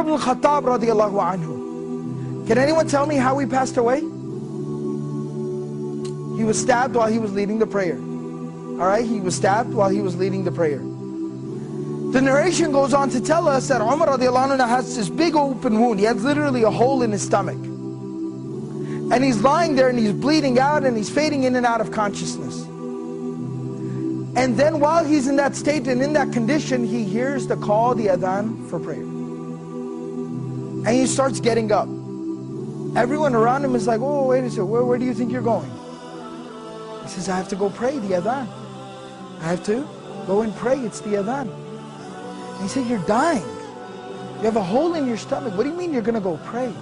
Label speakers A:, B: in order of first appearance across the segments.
A: ibn al-Khattab radiallahu anhu. Can anyone tell me how he passed away? He was stabbed while he was leading the prayer. Alright, he was stabbed while he was leading the prayer. The narration goes on to tell us that Umar radiallahu anhu has this big open wound. He has literally a hole in his stomach. And he's lying there and he's bleeding out and he's fading in and out of consciousness. And then while he's in that state and in that condition, he hears the call, the adhan for prayer. And he starts getting up. Everyone around him is like, oh, wait a second, where do you think you're going? He says, I have to go pray the adhan. I have to go and pray, it's the adhan. And he said, you're dying. You have a hole in your stomach. What do you mean you're going to go pray?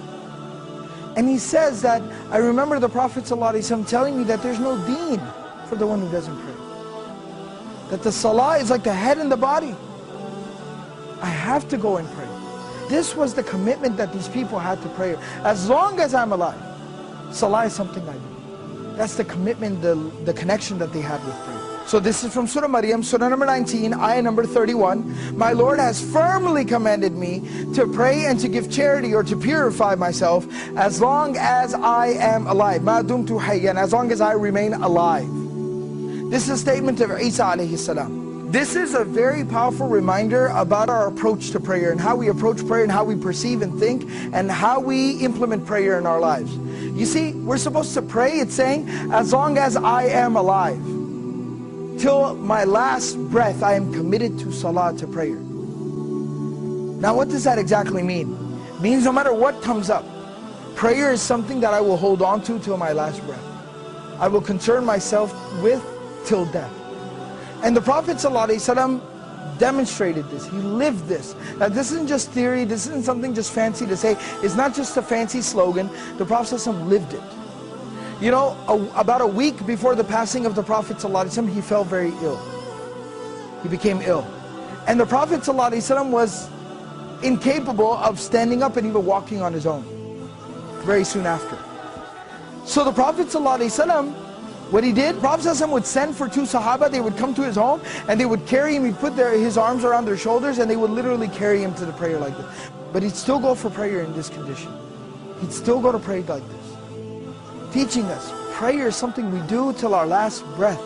A: And he says that, I remember the Prophet ﷺ telling me that there's no deen for the one who doesn't pray. That the Salah is like the head and the body. I have to go and pray. This was the commitment that these people had to prayer. As long as I'm alive, Salah is something I do. That's the commitment, the connection that they had with prayer. So this is from Surah Maryam, Surah number 19, ayah number 31. My Lord has firmly commanded me to pray and to give charity or to purify myself as long as I am alive. Ma dumtu hayyan, as long as I remain alive. This is a statement of Isa alayhi salam. This is a very powerful reminder about our approach to prayer and how we approach prayer and how we perceive and think and how we implement prayer in our lives. You see, we're supposed to pray, it's saying, as long as I am alive. Till my last breath, I am committed to salah, to prayer. Now what does that exactly mean? It means no matter what comes up, prayer is something that I will hold on to till my last breath. I will concern myself with till death. And the Prophet ﷺ demonstrated this. He lived this. Now this isn't just theory, this isn't something just fancy to say. It's not just a fancy slogan. The Prophet ﷺ lived it. You know, about a week before the passing of the Prophet ﷺ, he fell very ill. He became ill. And the Prophet ﷺ was incapable of standing up and even walking on his own very soon after. So the Prophet ﷺ, what he did, Prophet ﷺ would send for two Sahaba. They would come to his home and they would carry him. He'd put his arms around their shoulders and they would literally carry him to the prayer like this. But he'd still go for prayer in this condition. He'd still go to pray like this. Teaching us, prayer is something we do till our last breath.